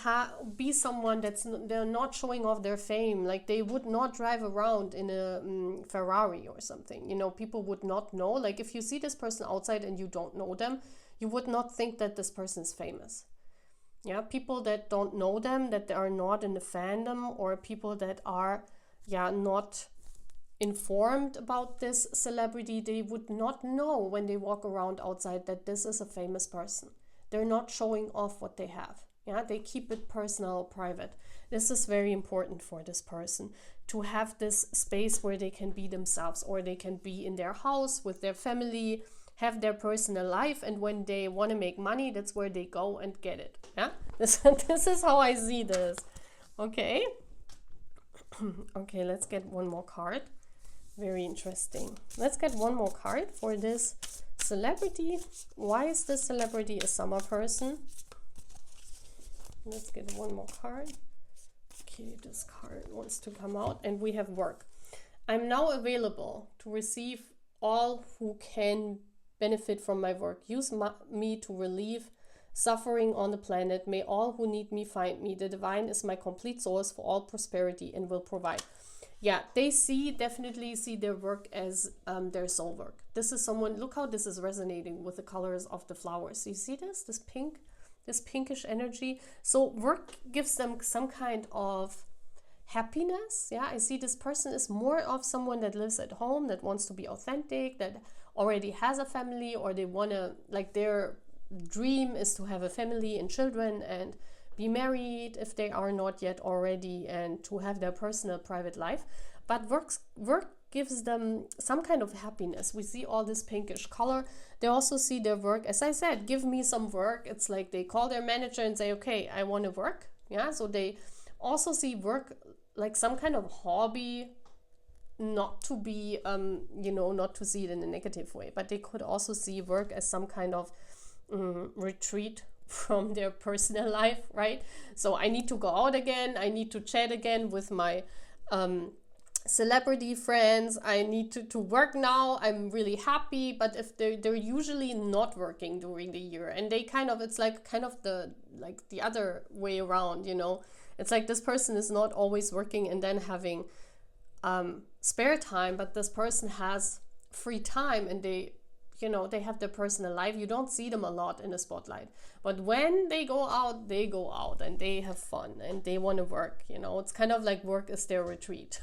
be someone they're not showing off their fame. Like, they would not drive around in a Ferrari or something. You know, people would not know. Like, if you see this person outside and you don't know them, you would not think that this person is famous. Yeah, people that don't know them, that they are not in the fandom, or people that are, not informed about this celebrity, they would not know when they walk around outside that this is a famous person. They're not showing off what they have. Yeah, they keep it personal, private. This is very important for this person, to have this space where they can be themselves, or they can be in their house with their family, have their personal life, and when they want to make money, that's where they go and get it. Yeah, this is how I see this. Okay. Okay, let's get one more card. Very interesting. Let's get one more card for this celebrity. Why is this celebrity a summer person? Let's get one more card. Okay, this card wants to come out, and we have work. I'm now available to receive all who can benefit from my work. Use me to relieve suffering on the planet. May all who need me find me. The divine is my complete source for all prosperity and will provide. Yeah, they definitely see their work as their soul work. This is someone, look how this is resonating with the colors of the flowers. You see this pink, this pinkish energy. So work gives them some kind of happiness. Yeah, I see this person is more of someone that lives at home, that wants to be authentic, that already has a family, or they want to, like, their dream is to have a family and children and be married if they are not yet already, and to have their personal private life. But work gives them some kind of happiness. We see all this pinkish color. They also see their work, as I said, give me some work. It's like they call their manager and say, okay, I want to work. Yeah, so they also see work like some kind of hobby, not to be not to see it in a negative way, but they could also see work as some kind of retreat from their personal life, right? So I need to go out again, I need to chat again with my celebrity friends, I need to work now, I'm really happy. But if they're usually not working during the year, and they it's like kind of the other way around, you know. It's like this person is not always working and then having spare time, but this person has free time, and they have their personal life. You don't see them a lot in the spotlight, but when they go out and they have fun and they want to work. It's kind of like work is their retreat.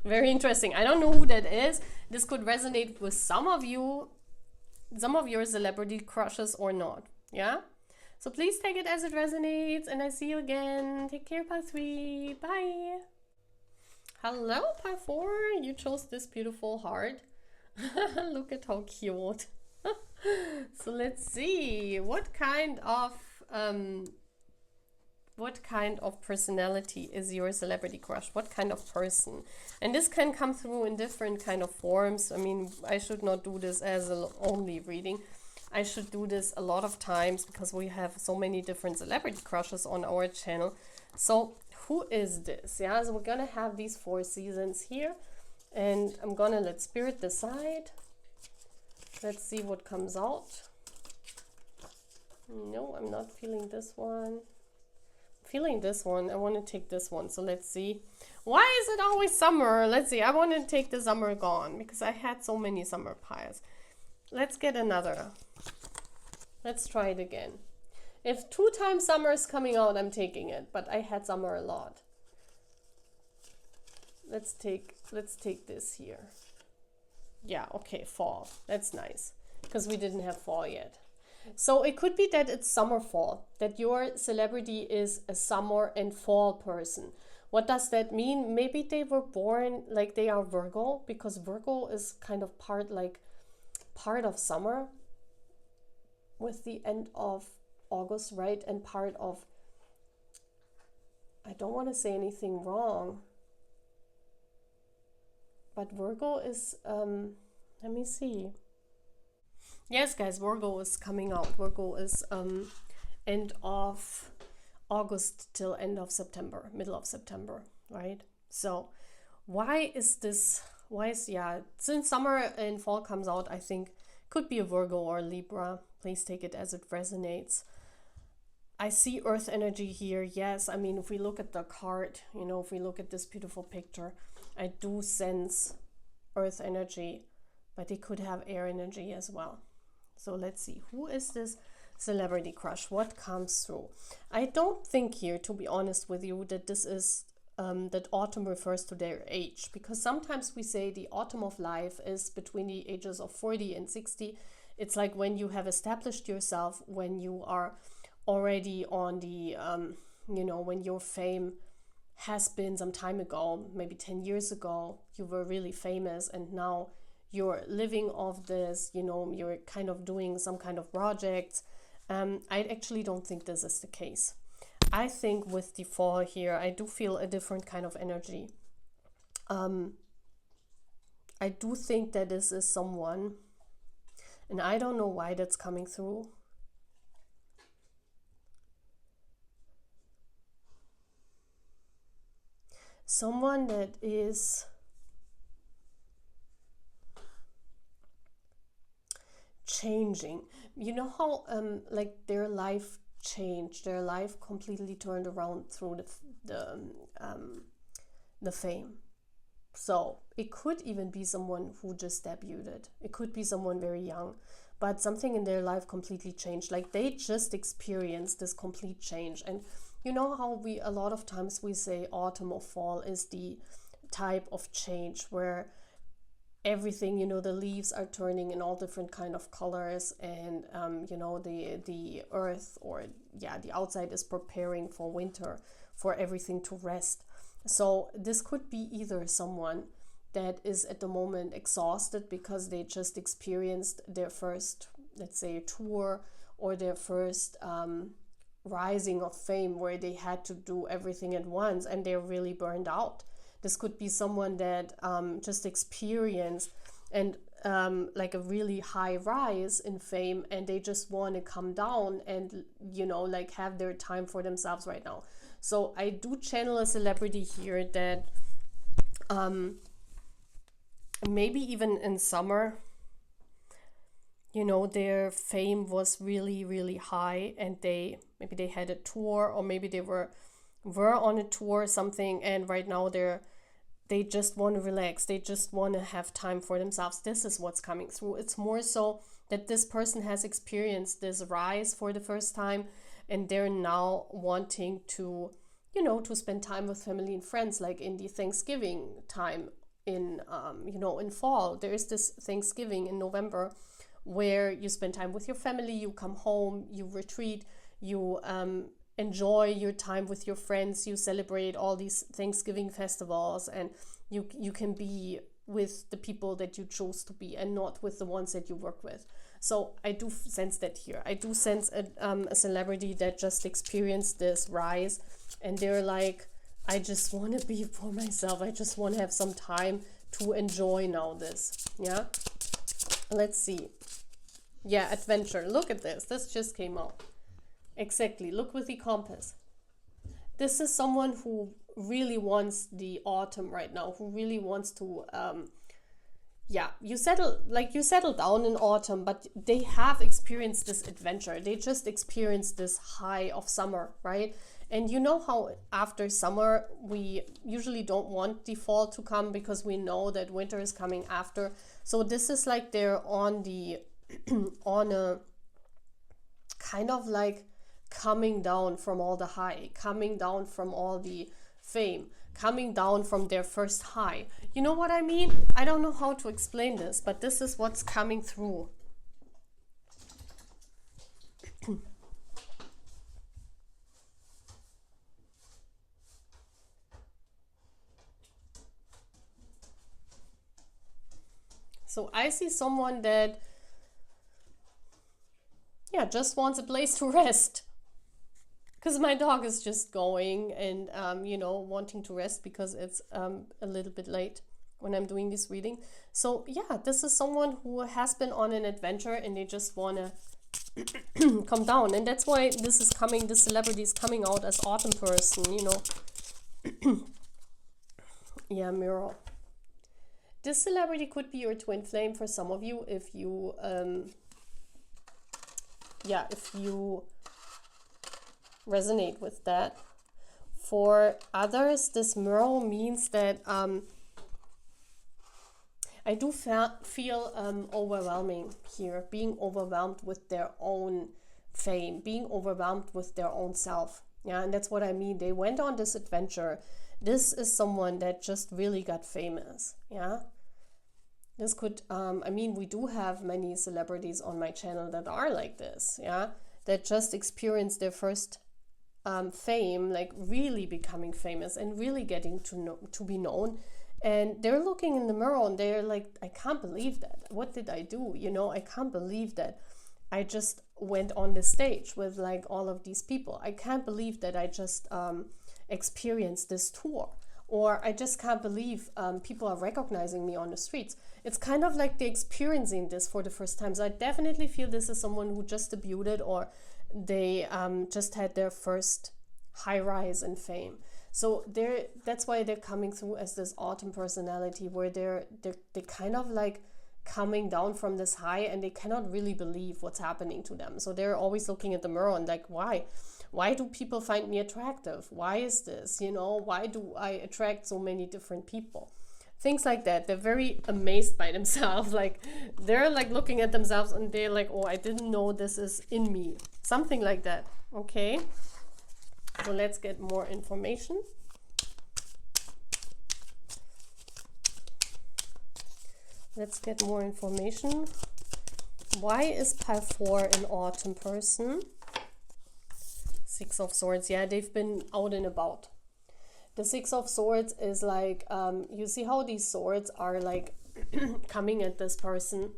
Very interesting. I don't know who that is. This could resonate with some of you, some of your celebrity crushes or not. Yeah, so please take it as it resonates, and I see you again. Take care, Pile 3. Bye. Hello, Pile 4. You chose this beautiful heart. Look at how cute. So let's see what kind of personality is your celebrity crush. What kind of person? And this can come through in different kind of forms. I mean, I should not do this as an only reading. I should do this a lot of times because we have so many different celebrity crushes on our channel. So who is this? Yeah, so we're gonna have these 4 seasons here. And I'm gonna let Spirit decide. Let's see what comes out. No, I'm not feeling this one. Feeling this one. I want to take this one. So let's see. Why is it always summer? Let's see. I want to take the summer gone because I had so many summer piles. Let's get another Let's try it again. If 2 times summer is coming out, I'm taking it, but I had summer a lot. Let's take this here. Yeah, okay, fall. That's nice, because we didn't have fall yet. So it could be that it's summer fall, that your celebrity is a summer and fall person. What does that mean? Maybe they were born like they are Virgo, because Virgo is kind of part of summer with the end of August, right? And part of, I don't want to say anything wrong, but Virgo is, let me see. Yes, guys, Virgo is coming out. Virgo is end of August till end of September, middle of September, right? So why is this, since summer and fall comes out, I think could be a Virgo or a Libra. Please take it as it resonates. I see earth energy here. Yes, I mean, if we look at the card, if we look at this beautiful picture, I do sense earth energy, but it could have air energy as well. So let's see, who is this celebrity crush? What comes through? I don't think here, to be honest with you, that this is that autumn refers to their age, because sometimes we say the autumn of life is between the ages of 40 and 60. It's like when you have established yourself, when you are already on the, when your fame has been some time ago, maybe 10 years ago, you were really famous, and now you're living off this, you're kind of doing some kind of projects. I actually don't think this is the case. I think with the fall here, I do feel a different kind of energy. I do think that this is someone, and I don't know why that's coming through. Someone that is changing. You know how like their life changed, their life completely turned around through the fame. So it could even be someone who just debuted. It could be someone very young, but something in their life completely changed. Like they just experienced this complete change. And you know how a lot of times we say autumn or fall is the type of change where everything, the leaves are turning in all different kind of colors, and the earth, or the outside is preparing for winter, for everything to rest. So this could be either someone that is at the moment exhausted because they just experienced their first, let's say, tour, or their first rising of fame, where they had to do everything at once and they're really burned out. This could be someone that just experienced and like a really high rise in fame, and they just want to come down and like have their time for themselves right now. So I do channel a celebrity here that maybe even in summer, their fame was really, really high, and maybe they had a tour, or maybe they were on a tour or something, and right now they just want to relax, they just want to have time for themselves. This is what's coming through. It's more so that this person has experienced this rise for the first time, and they're now wanting to to spend time with family and friends, like in the Thanksgiving time in in fall. There is this Thanksgiving in November where you spend time with your family, you come home, you retreat, you enjoy your time with your friends, you celebrate all these Thanksgiving festivals, and you can be with the people that you chose to be, and not with the ones that you work with. So I do sense that here. I do sense a celebrity that just experienced this rise, and they're like, I just want to be for myself. I just want to have some time to enjoy now this. Yeah. Let's see. Yeah, adventure. Look at this. This just came out. Exactly. Look with the compass. This is someone who really wants the autumn right now, who really wants to you settle down in autumn, but they have experienced this adventure. They just experienced this high of summer, right? And you know how after summer we usually don't want the fall to come, because we know that winter is coming after. So this is like they're on the on a kind of like coming down from all the high, coming down from all the fame, coming down from their first high. You know what I mean? I don't know how to explain this, but this is what's coming through. So I see someone that, yeah, just wants a place to rest. Because my dog is just going and, wanting to rest because it's a little bit late when I'm doing this reading. So yeah, this is someone who has been on an adventure and they just want to come down. And that's why this celebrity is coming out as autumn person, Yeah, mirror. This celebrity could be your twin flame for some of you if you, if you resonate with that. For others, this mirror means that I do feel overwhelming here, being overwhelmed with their own fame, being overwhelmed with their own self. Yeah, and that's what I mean. They went on this adventure. This is someone that just really got famous. Yeah. This could, we do have many celebrities on my channel that are like this. Yeah. That just experienced their first fame, like really becoming famous and really getting to be known. And they're looking in the mirror and they're like, I can't believe that. What did I do? I can't believe that I just went on the stage with like all of these people. I can't believe that I just experienced this tour, or I just can't believe people are recognizing me on the streets. It's kind of like they're experiencing this for the first time. So I definitely feel this is someone who just debuted, or they just had their first high rise in fame. So that's why they're coming through as this autumn personality, where they're kind of like coming down from this high and they cannot really believe what's happening to them. So they're always looking at the mirror and like, why do people find me attractive? Why is this? Why do I attract so many different people? Things like that. They're very amazed by themselves. Like they're like looking at themselves and they're like, oh, I didn't know this is in me. Something like that. Okay. So let's get more information. Let's get more information. Why is pile 4 an autumn person? 6 of Swords. Yeah, they've been out and about. The 6 of Swords is like, you see how these swords are like coming at this person.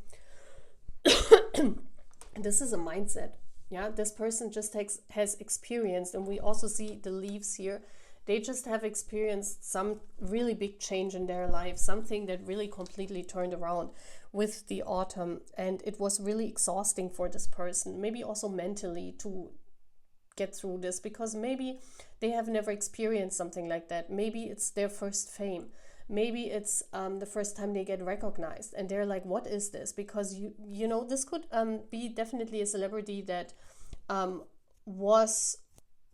This is a mindset. Yeah, this person just has experienced, and we also see the leaves here. They just have experienced some really big change in their life, something that really completely turned around with the autumn. And it was really exhausting for this person, maybe also mentally, to get through this, because maybe they have never experienced something like that. Maybe it's their first fame. Maybe it's the first time they get recognized and they're like, what is this? Because this could be definitely a celebrity that was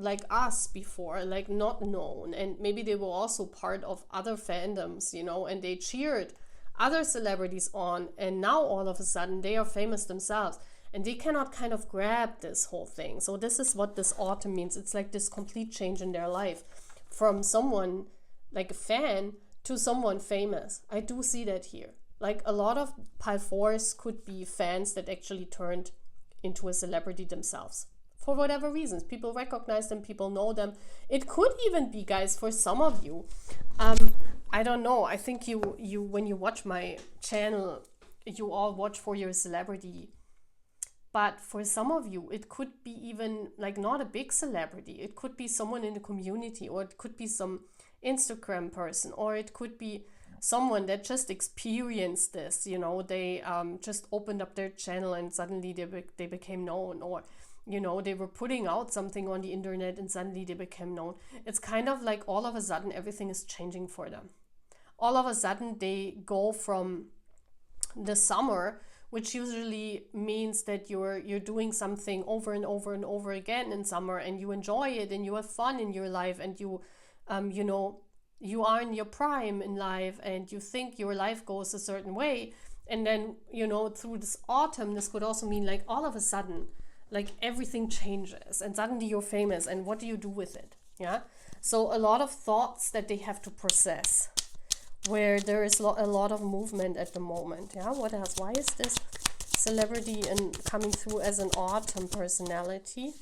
like us before, like not known, and maybe they were also part of other fandoms, and they cheered other celebrities on, and now all of a sudden they are famous themselves and they cannot kind of grab this whole thing. So this is what this autumn means. It's like this complete change in their life, from someone like a fan to someone famous. I do see that here. Like a lot of pile 4s could be fans that actually turned into a celebrity themselves. For whatever reasons, people recognize them, people know them. It could even be, guys, for some of you, I don't know. I think you when you watch my channel, you all watch for your celebrity. But for some of you, it could be even like not a big celebrity. It could be someone in the community, or it could be some Instagram person, or it could be someone that just experienced this. They just opened up their channel and suddenly they became known, or they were putting out something on the internet and suddenly they became known. It's kind of like all of a sudden everything is changing for them. All of a sudden they go from the summer, which usually means that you're doing something over and over and over again in summer, and you enjoy it and you have fun in your life, and you are in your prime in life and you think your life goes a certain way. And then, through this autumn, this could also mean like all of a sudden like everything changes and suddenly you're famous, and what do you do with it? Yeah. So a lot of thoughts that they have to process, where there is a lot of movement at the moment. Yeah. What else? Why is this celebrity and coming through as an autumn personality?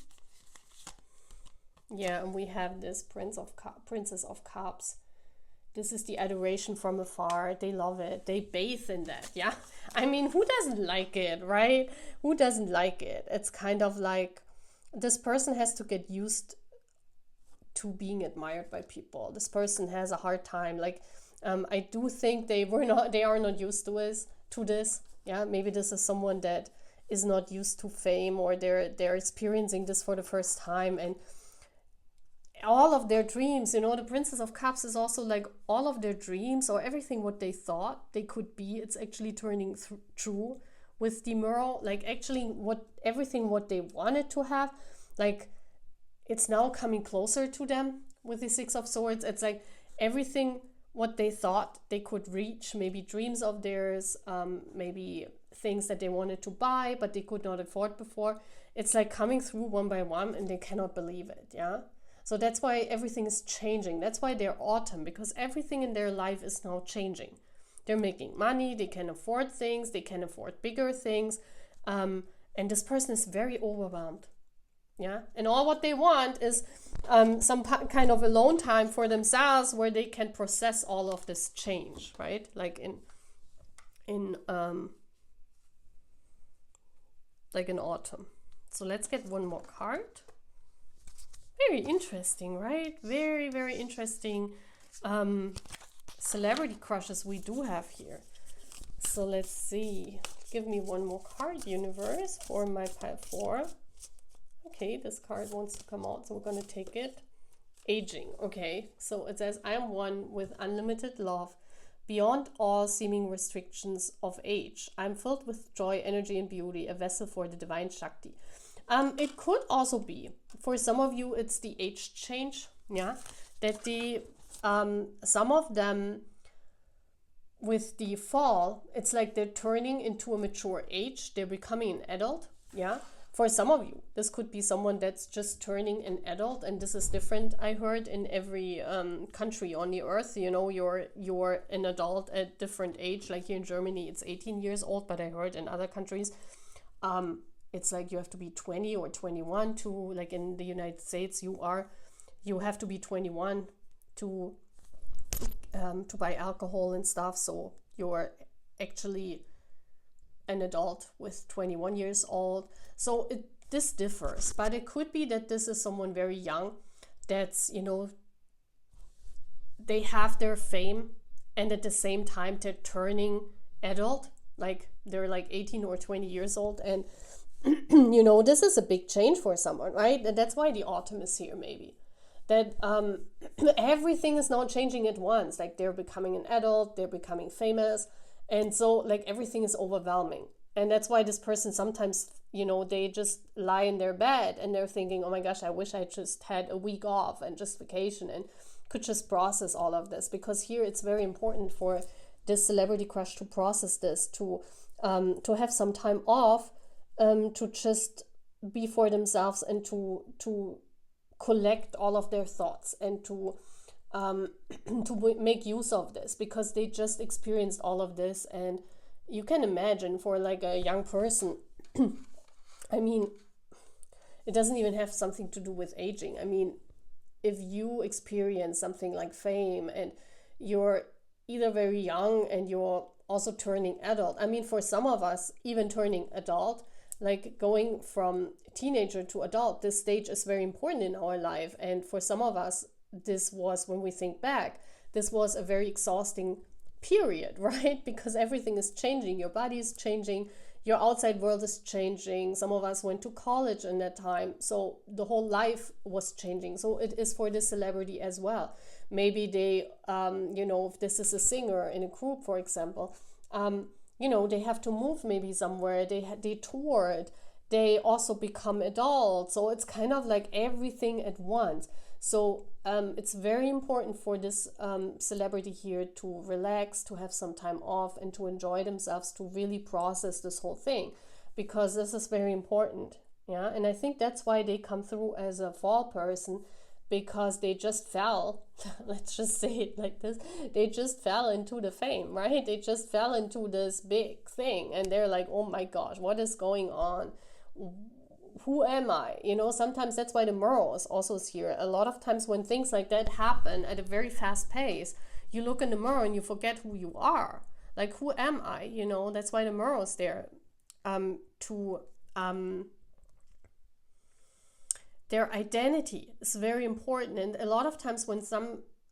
Yeah, and we have this Princess of Cups. This is the adoration from afar. They love it. They bathe in that. Yeah. I mean, who doesn't like it, right? Who doesn't like it? It's kind of like this person has to get used to being admired by people. This person has a hard time. Like, I do think they are not used to this. Yeah, maybe this is someone that is not used to fame, or they're experiencing this for the first time, and all of their dreams, the Princess of Cups is also like all of their dreams, or everything what they thought they could be, it's actually turning true with the Merle. Like, actually everything what they wanted to have, like, it's now coming closer to them with the Six of Swords. It's like everything what they thought they could reach, maybe dreams of theirs, maybe things that they wanted to buy but they could not afford before, it's like coming through one by one, and they cannot believe it. Yeah. So that's why everything is changing. That's why they're autumn, because everything in their life is now changing. They're making money, they can afford things, they can afford bigger things, and this person is very overwhelmed. Yeah, and all what they want is some kind of alone time for themselves, where they can process all of this change, right? Like in autumn. So let's get one more card. Very interesting, right? Very, very interesting celebrity crushes we do have here. So let's see. Give me one more card, universe, for my pile 4. Okay, this card wants to come out, so we're going to take it. Aging. Okay, so it says, I am one with unlimited love, beyond all seeming restrictions of age. I'm filled with joy, energy, and beauty, a vessel for the divine Shakti. It could also be, for some of you, it's the age change, yeah, that some of them with the fall, it's like they're turning into a mature age, they're becoming an adult, yeah. For some of you, this could be someone that's just turning an adult, and this is different, I heard, in every country on the earth. You're an adult at different age. Like here in Germany, it's 18 years old, but I heard in other countries, it's like you have to be 20 or 21 to, like in the United States, you have to be 21 to buy alcohol and stuff. So you're actually an adult with 21 years old. So this differs, but it could be that this is someone very young that's, they have their fame, and at the same time they're turning adult, like they're like 18 or 20 years old, and this is a big change for someone, right? And that's why the autumn is here, maybe. That everything is now changing at once. Like they're becoming an adult, they're becoming famous, and so like everything is overwhelming. And that's why this person sometimes, they just lie in their bed and they're thinking, oh my gosh, I wish I just had a week off and just vacation and could just process all of this. Because here it's very important for this celebrity crush to process this, to have some time off, to just be for themselves, and to collect all of their thoughts, and to make use of this, because they just experienced all of this. And you can imagine, for like a young person, I mean, it doesn't even have something to do with aging. I mean, if you experience something like fame, and you're either very young and you're also turning adult. I mean, for some of us, even turning adult, like going from teenager to adult, this stage is very important in our life. And for some of us, this was, when we think back, this was a very exhausting period, right? Because everything is changing, your body is changing, your outside world is changing. Some of us went to college in that time, so the whole life was changing. So it is for the celebrity as well. Maybe they, if this is a singer in a group, for example, they have to move maybe somewhere, they toured, they also become adults. So it's kind of like everything at once. So it's very important for this celebrity here to relax, to have some time off, and to enjoy themselves, to really process this whole thing, because this is very important. Yeah, and I think that's why they come through as a fall person, because they just fell. Let's just say it like this. They just fell into the fame, right? They just fell into this big thing, and they're like, oh my gosh, what is going on? Who am I? You know, sometimes that's why the Merle is also here. A lot of times when things like that happen at a very fast pace, you look in the mirror and you forget who you are. Like, who am I? You know, that's why the Merle is there, to their identity is very important. And a lot of times when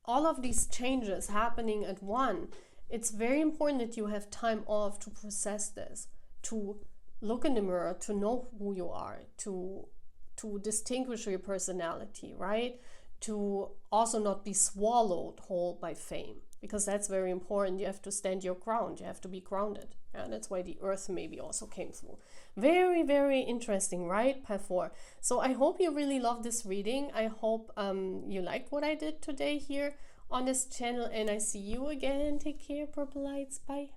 all of these changes happening at one, it's very important that you have time off to process this, to look in the mirror, to know who you are, to distinguish your personality, right? To also not be swallowed whole by fame, because that's very important. You have to stand your ground. You have to be grounded. And that's why the earth maybe also came through. Very, very interesting, right? Pile 4. So I hope you really love this reading. I hope you liked what I did today here on this channel. And I see you again. Take care, Purple Lights. Bye.